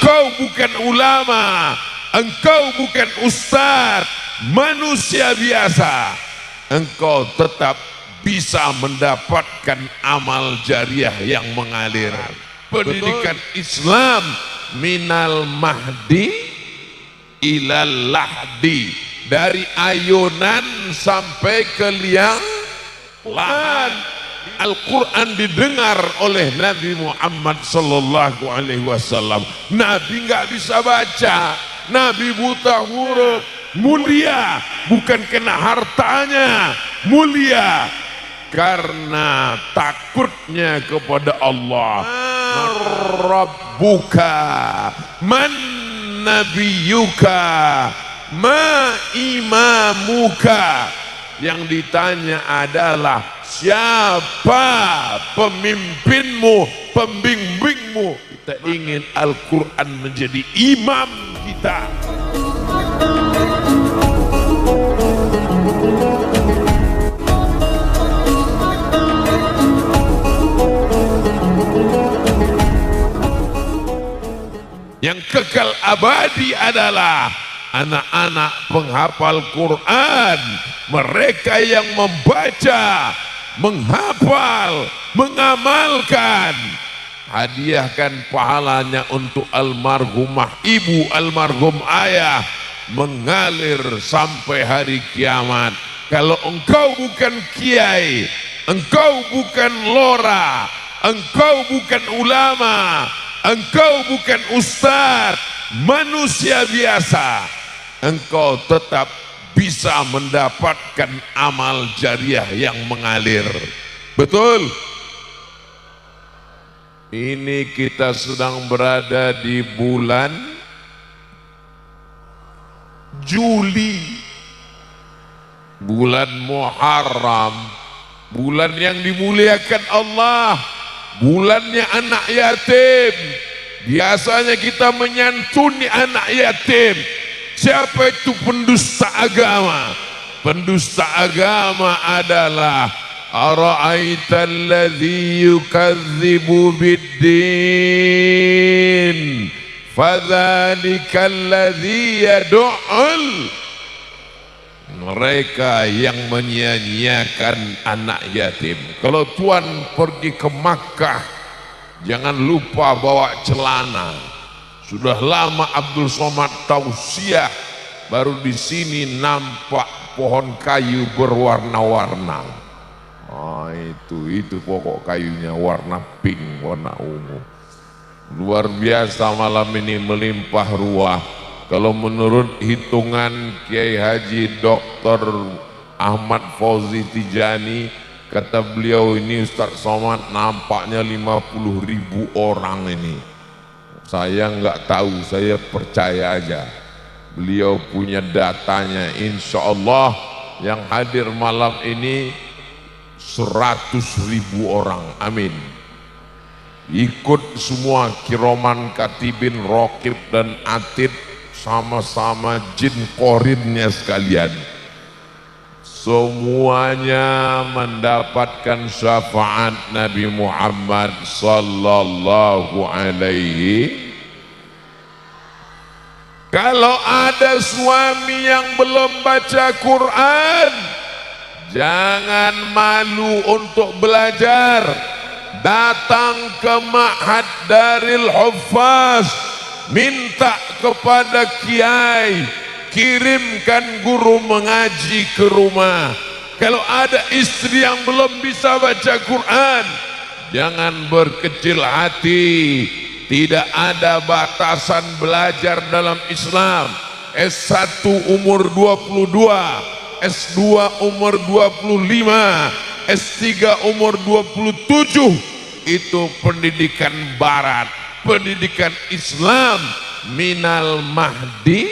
engkau bukan ulama, engkau bukan ustadz, manusia biasa, engkau tetap bisa mendapatkan amal jariah yang mengalir. Pendidikan Islam minal mahdi ilal lahdi, dari ayunan sampai ke liang lahat. Al-Quran didengar oleh Nabi Muhammad sallallahu alaihi wasallam. Nabi nggak bisa baca, Nabi buta huruf. Mulia bukan kena hartanya, mulia karena takutnya kepada Allah. Rabbuka man nabiyuka ma imamuka. Yang ditanya adalah siapa pemimpinmu, pembimbingmu. Kita ingin Al-Quran menjadi imam kita. Yang kekal abadi adalah anak-anak penghafal Quran, mereka yang membaca, menghafal, mengamalkan. Hadiahkan pahalanya untuk almarhumah ibu, almarhum ayah, mengalir sampai hari kiamat. Kalau engkau bukan kiai, engkau bukan lora, engkau bukan ulama, engkau bukan ustadz, manusia biasa, engkau tetap bisa mendapatkan amal jariah yang mengalir. Betul? Ini kita sedang berada di bulan Juli, bulan Muharram, bulan yang dimuliakan Allah, bulannya anak yatim. Biasanya kita menyantuni anak yatim. Siapa itu pendusta agama? Pendusta agama adalah ara'aital ladzi yukadzibu biddin fadzalikal ladzi yad'ul. Mereka yang menyia-nyiakan anak yatim. Kalau Tuhan pergi ke Makkah, jangan lupa bawa celana. Sudah lama Abdul Somad tausiah, baru di sini nampak pohon kayu berwarna-warna. Oh, itu pokok kayunya warna pink, warna ungu. Luar biasa malam ini melimpah ruah. Kalau menurut hitungan Kiai Haji Dr. Ahmad Fauzi Tijani, kata beliau ini Ustaz Somad nampaknya 50.000 orang ini. Saya nggak tahu, saya percaya aja. Beliau punya datanya. Insya Allah yang hadir malam ini 100.000 orang. Amin. Ikut semua kiroman, katibin, rokib dan atid, sama-sama jin korinnya sekalian. Semuanya mendapatkan syafaat Nabi Muhammad sallallahu alaihi. Kalau ada suami yang belum baca Quran, jangan malu untuk belajar. Datang ke Ma'had Daril Huffaz, minta kepada kiai, kirimkan guru mengaji ke rumah. Kalau ada istri yang belum bisa baca Quran, jangan berkecil hati. Tidak ada batasan belajar dalam Islam. S1 umur 22, S2 umur 25, S3 umur 27. Itu pendidikan barat. Pendidikan Islam minal mahdi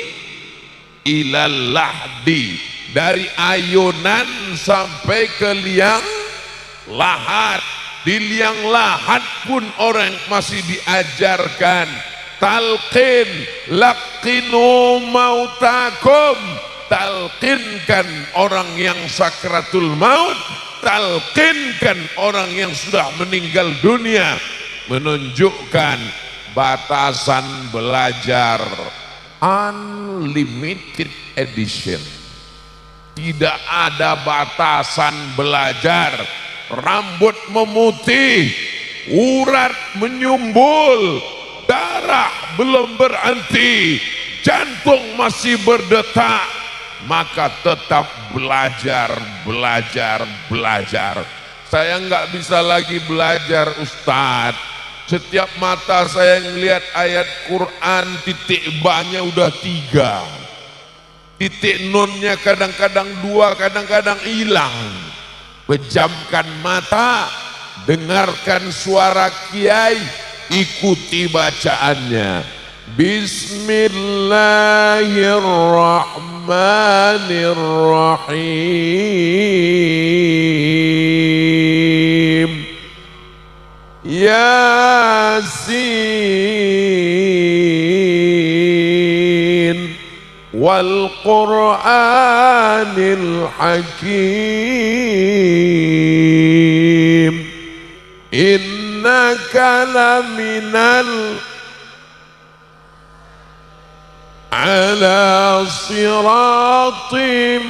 ilal lahdi, dari ayunan sampai ke liang lahat. Di liang lahat pun orang masih diajarkan talqin, laqinu mautakum, talqinkan orang yang sakratul maut, talqinkan orang yang sudah meninggal dunia. Menunjukkan batasan belajar unlimited edition. Tidak ada batasan belajar. Rambut memutih, urat menyumbul, darah belum berhenti, jantung masih berdetak, maka tetap belajar, belajar, belajar. Saya nggak bisa lagi belajar, Ustadz. Setiap mata saya ngelihat ayat Quran, titik ba-nya udah 3. Titik nunnya kadang-kadang 2, kadang-kadang hilang. Pejamkan mata, dengarkan suara kiai, ikuti bacaannya. Bismillahirrahmanirrahim. Yasin wal Qur'anil Hakim. Innaka laminal ala siratim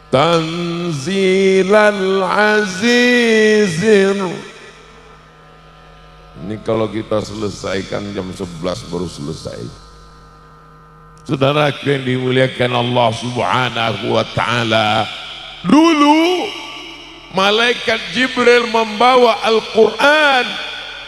tanzilal azizir. Ini kalau kita selesaikan jam 11 baru selesai. Saudara yang dimuliakan Allah Subhanahu wa taala, dulu malaikat Jibril membawa Al-Quran.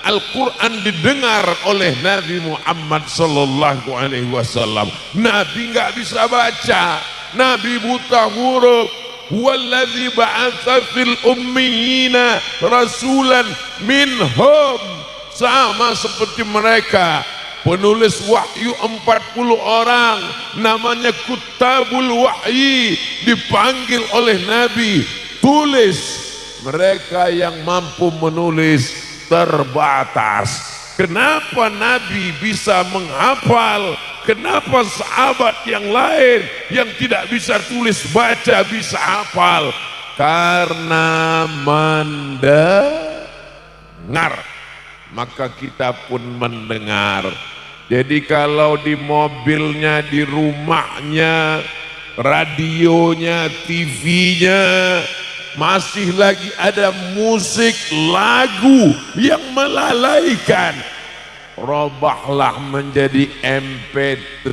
Al-Quran didengar oleh Nabi Muhammad sallallahu alaihi wasallam. Nabi nggak bisa baca, Nabi buta huruf. Huwallazi ba'atsa fil ummiyina rasulan minhum. Sama seperti mereka, penulis wahyu 40 orang, namanya Kutabul Wahyi, dipanggil oleh Nabi, tulis. Mereka yang mampu menulis terbatas. Kenapa Nabi bisa menghafal? Kenapa sahabat yang lain yang tidak bisa tulis baca bisa hafal? Karena mendengar. Maka kita pun mendengar. Jadi kalau di mobilnya, di rumahnya, radionya, TV-nya masih lagi ada musik lagu yang melalaikan, robahlah menjadi MP3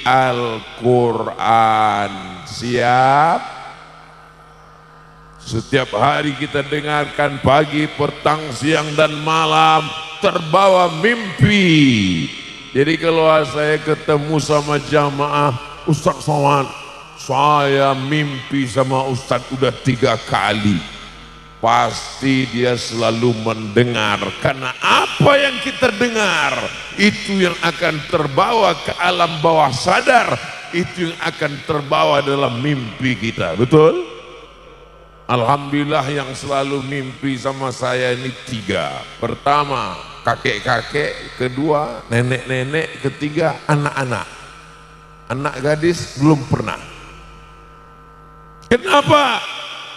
Al-Quran. Siap? Setiap hari kita dengarkan, pagi, petang, siang dan malam, terbawa mimpi. Jadi kalau saya ketemu sama jamaah, Ustadz Somad, saya mimpi sama Ustadz udah 3 kali. Pasti dia selalu mendengar, karena apa yang kita dengar itu yang akan terbawa ke alam bawah sadar, itu yang akan terbawa dalam mimpi kita. Betul? Alhamdulillah yang selalu mimpi sama saya ini 3. Pertama, kakek-kakek. Kedua, nenek-nenek. Ketiga, anak-anak. Anak gadis belum pernah. Kenapa?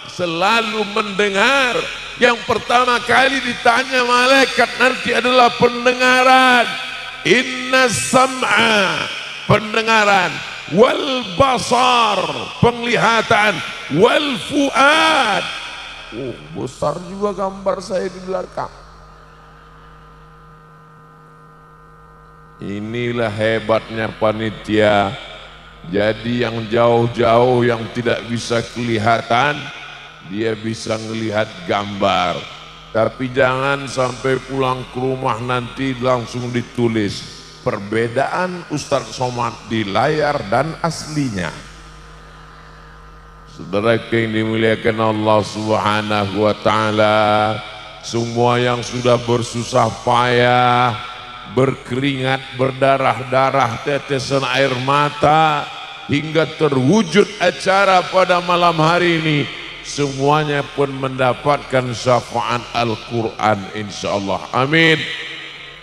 Selalu mendengar. Yang pertama kali ditanya malaikat nanti adalah pendengaran. Inna sam'a, pendengaran. Wal basar, penglihatan. Wal fuad, besar juga gambar saya di belakang. Inilah hebatnya panitia. Jadi yang jauh-jauh yang tidak bisa kelihatan, dia bisa melihat gambar. Tapi jangan sampai pulang ke rumah nanti langsung ditulis perbedaan Ustadz Somad di layar dan aslinya. Saudara yang dimuliakan Allah Subhanahu wa taala, semua yang sudah bersusah payah, berkeringat, berdarah-darah, tetesan air mata hingga terwujud acara pada malam hari ini, semuanya pun mendapatkan syafaat Al-Quran insyaallah. Amin.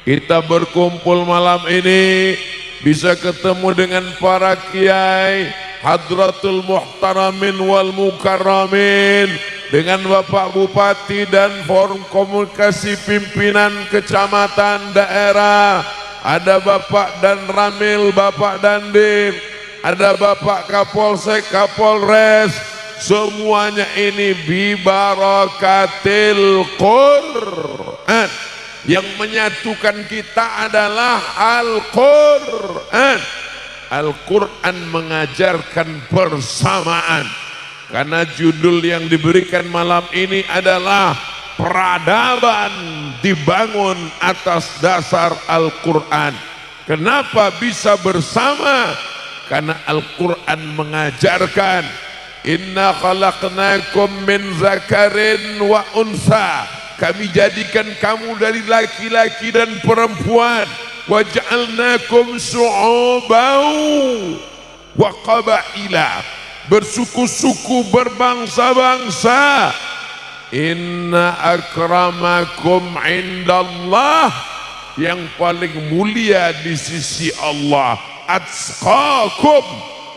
Kita berkumpul malam ini bisa ketemu dengan para kiai, Hadratul Muhtaramin wal Mukarramin, dengan Bapak Bupati dan Forum Komunikasi Pimpinan Kecamatan Daerah, ada Bapak dan Ramil, Bapak Dandim, ada Bapak Kapolsek, Kapolres, semuanya ini bibarakatil Quran. Yang menyatukan kita adalah Al-Quran. Al-Quran mengajarkan persamaan. Karena judul yang diberikan malam ini adalah peradaban dibangun atas dasar Al-Quran. Kenapa bisa bersama? Karena Al-Quran mengajarkan, inna khalaqnakum min zakarin wa unsa, kami jadikan kamu dari laki-laki dan perempuan, wa ja'alnakum syu'uban wa qabaila, bersuku-suku, berbangsa-bangsa. Inna akramakum indallah, yang paling mulia di sisi Allah, atqakum,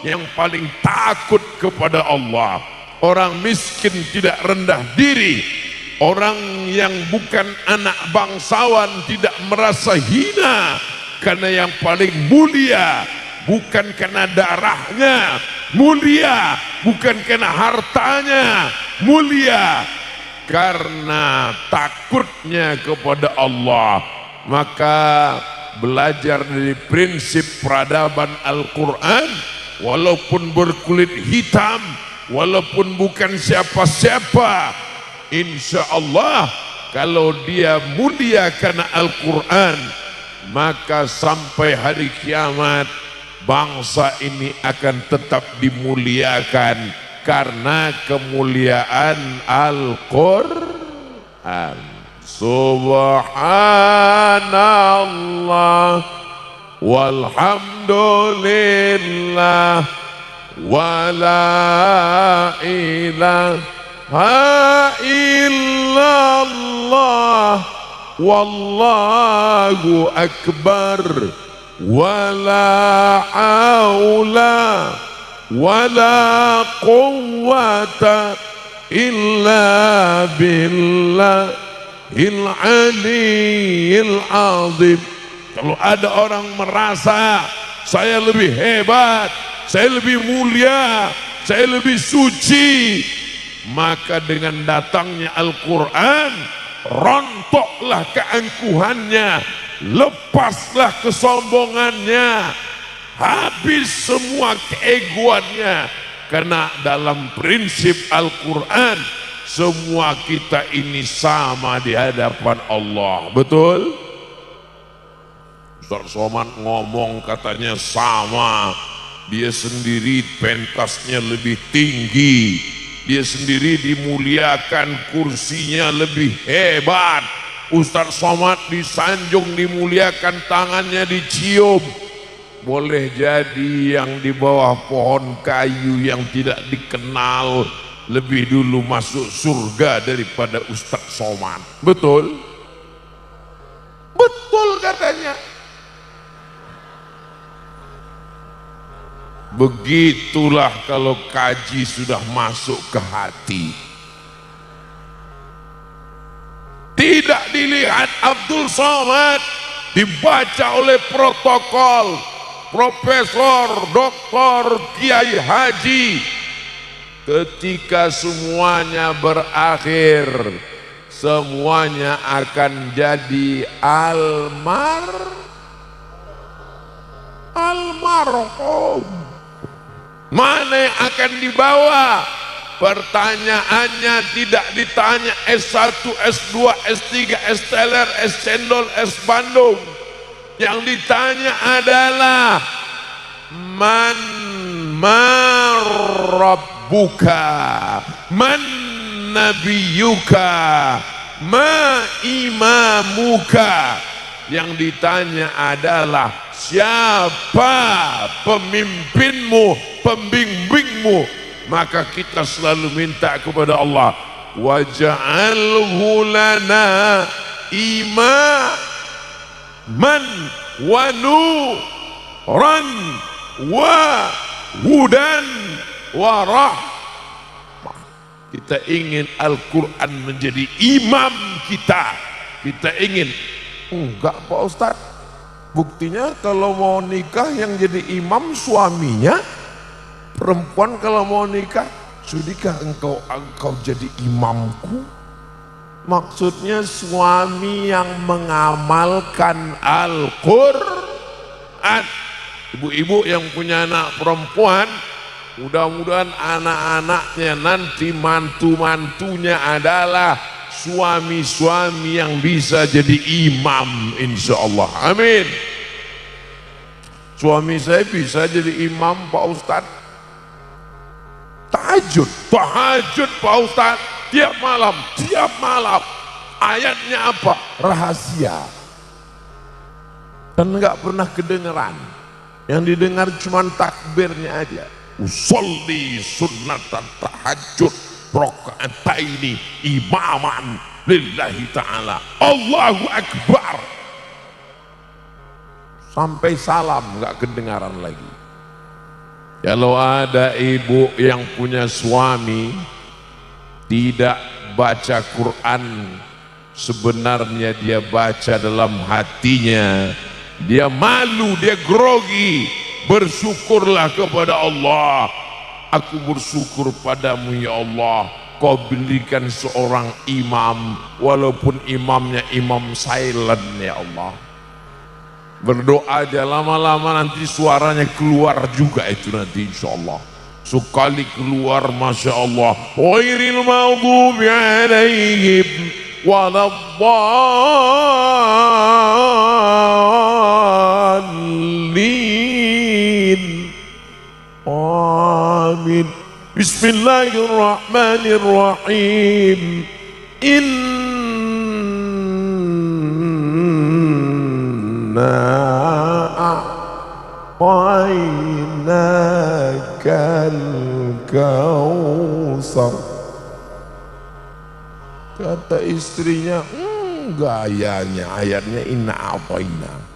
yang paling takut kepada Allah. Orang miskin tidak rendah diri, orang yang bukan anak bangsawan tidak merasa hina, karena yang paling mulia bukan karena darahnya, mulia bukan karena hartanya, mulia karena takutnya kepada Allah. Maka belajar dari prinsip peradaban Al-Quran, walaupun berkulit hitam, walaupun bukan siapa-siapa, insya Allah kalau dia mulia karena Al-Quran, maka sampai hari kiamat bangsa ini akan tetap dimuliakan karena kemuliaan Al-Quran. Subhanallah walhamdulillah wa la ilaha illallah wallahu akbar wa la haula wa la quwwata illa billahil aliyyil azim. Kalau ada orang merasa saya lebih hebat, saya lebih mulia, saya lebih suci, maka dengan datangnya Al-Quran, rontoklah keangkuhannya, lepaslah kesombongannya, habis semua keegoannya. Karena dalam prinsip Al-Quran, semua kita ini sama di hadapan Allah. Betul? Ustaz Somad ngomong katanya sama, dia sendiri pentasnya lebih tinggi, dia sendiri dimuliakan, kursinya lebih hebat. Ustaz Somad disanjung, dimuliakan, tangannya dicium. Boleh jadi yang di bawah pohon kayu yang tidak dikenal lebih dulu masuk surga daripada Ustaz Somad. Betul? Betul katanya. Begitulah kalau kaji sudah masuk ke hati. Tidak dilihat Abdul Somad, dibaca oleh protokol Profesor, Doktor, Kiai Haji. Ketika semuanya berakhir, semuanya akan jadi almarhum. Mana yang akan dibawa? Pertanyaannya tidak ditanya S1, S2, S3, S teler, S cendol, S bandung. Yang ditanya adalah man rabbuka, man nabiyuka, ma imamuka. Yang ditanya adalah siapa pemimpinmu, pembimbingmu. Maka kita selalu minta kepada Allah, waj'alhu lana imaman wa nuran wa hudan wa rahmah. Kita ingin Al-Quran menjadi imam kita. Kita ingin. Enggak Pak Ustadz, buktinya kalau mau nikah yang jadi imam suaminya. Perempuan kalau mau nikah, sudikah engkau jadi imamku? Maksudnya suami yang mengamalkan Al-Quran. Ibu-ibu yang punya anak perempuan, mudah-mudahan anak-anaknya nanti mantu-mantunya adalah suami-suami yang bisa jadi imam, insya Allah. Amin. Suami saya bisa jadi imam Pak Ustadz. Tahajud Pak Ustadz, tiap malam. Ayatnya apa? Rahasia. Dan nggak pernah kedengeran. Yang didengar cuma takbirnya aja. Usolli sunnatan tahajud rakaataini imaman lillahi ta'ala. Allahu Akbar. Sampai salam nggak kedengaran lagi. Kalau ada ibu yang punya suami tidak baca Quran, sebenarnya dia baca dalam hatinya, dia malu, dia grogi. Bersyukurlah kepada Allah. Aku bersyukur padamu ya Allah, kau berikan seorang imam, walaupun imamnya imam silent ya Allah. Berdoa aja, lama-lama nanti suaranya keluar juga itu nanti insya Allah. Sekali keluar Masya Allah. Ghairil maghdubi alaihim waladdallin. Amin. Bismillahirrahmanirrahim. A'tainakal kautsar. Kata istrinya, gayanya ayatnya inna a'tainaka.